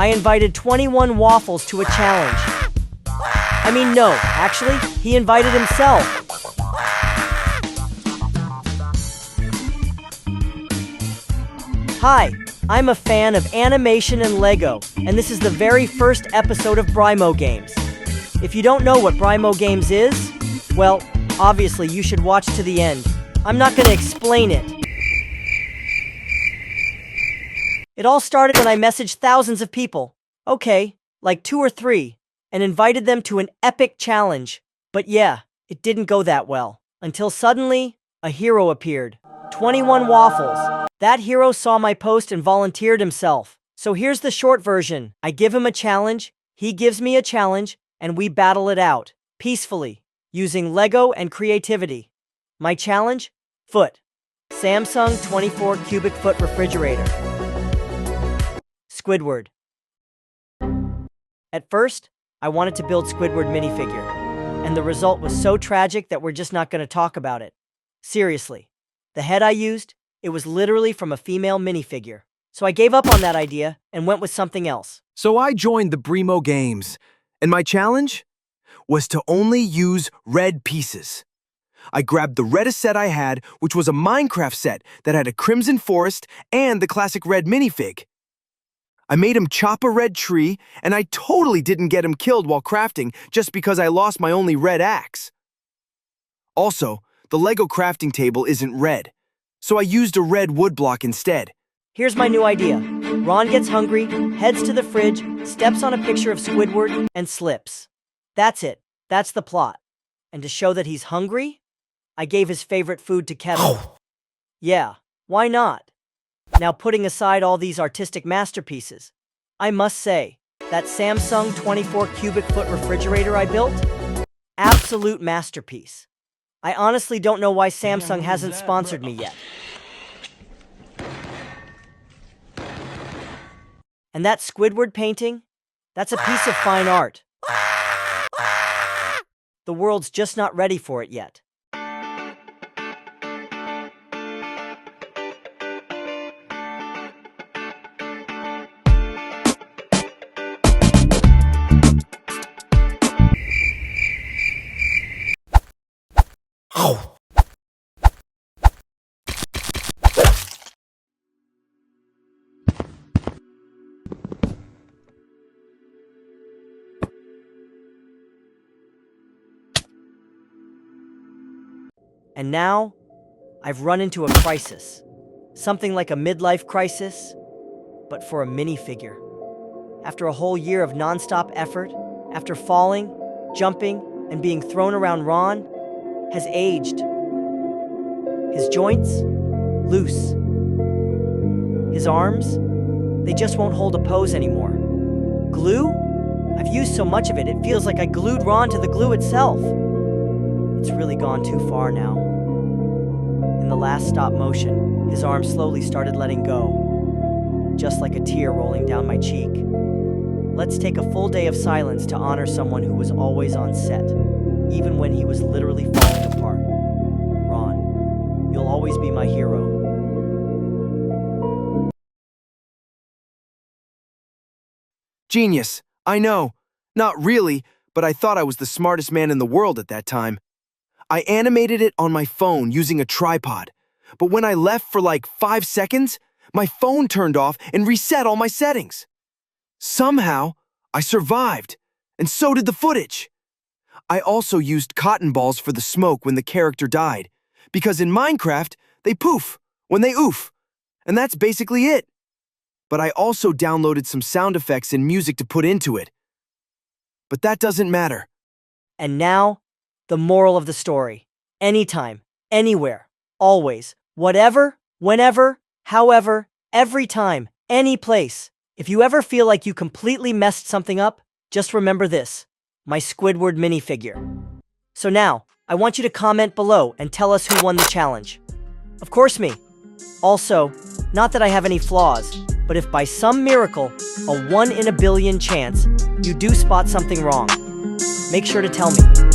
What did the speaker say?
I invited 21 waffles to a challenge. I mean, no, actually, he invited himself. Hi, I'm a fan of animation and Lego, and this is the very first episode of Brymo Games. If you don't know what Brymo Games is, well, obviously you should watch to the end. I'm not going to explain it. It all started when I messaged thousands of people, okay, like 2 or 3, and invited them to an epic challenge. But yeah, it didn't go that well, until suddenly, a hero appeared. 21 waffles. That hero saw my post and volunteered himself. So here's the short version. I give him a challenge, he gives me a challenge, and we battle it out, peacefully, using Lego and creativity. My challenge? Foot. Samsung 24 cubic foot refrigerator. Squidward. At first, I wanted to build Squidward minifigure, and the result was so tragic that we're just not going to talk about it. Seriously. The head I used, it was literally from a female minifigure. So I gave up on that idea and went with something else. So I joined the Brymo Games, and my challenge was to only use red pieces. I grabbed the reddest set I had, which was a Minecraft set that had a crimson forest and the classic red minifig. I made him chop a red tree, and I totally didn't get him killed while crafting just because I lost my only red axe. Also, the Lego crafting table isn't red, so I used a red wood block instead. Here's my new idea. Ron gets hungry, heads to the fridge, steps on a picture of Squidward, and slips. That's it. That's the plot. And to show that he's hungry, I gave his favorite food to Kevin. Yeah, why not? Now, putting aside all these artistic masterpieces, I must say, that Samsung 24 cubic foot refrigerator I built? Absolute masterpiece. I honestly don't know why Samsung hasn't sponsored me yet. And that Squidward painting? That's a piece of fine art. The world's just not ready for it yet. And now, I've run into a crisis. Something like a midlife crisis, but for a minifigure. After a whole year of non-stop effort, after falling, jumping, and being thrown around, Ron has aged. His joints? Loose. His arms? They just won't hold a pose anymore. Glue? I've used so much of it, it feels like I glued Ron to the glue itself. It's really gone too far now. In the last stop motion, his arm slowly started letting go, just like a tear rolling down my cheek. Let's take a full day of silence to honor someone who was always on set, even when he was literally falling apart. Ron, you'll always be my hero. Genius, I know. Not really, but I thought I was the smartest man in the world at that time. I animated it on my phone using a tripod, but when I left for like 5 seconds, my phone turned off and reset all my settings. Somehow, I survived, and so did the footage. I also used cotton balls for the smoke when the character died, because in Minecraft, they poof when they oof, and that's basically it. But I also downloaded some sound effects and music to put into it. But that doesn't matter. And now, the moral of the story. Anytime, anywhere, always, whatever, whenever, however, every time, any place. If you ever feel like you completely messed something up, just remember this, my Squidward minifigure. So now, I want you to comment below and tell us who won the challenge. Of course me. Also, not that I have any flaws, but if by some miracle, a 1 in a billion chance, you do spot something wrong, make sure to tell me.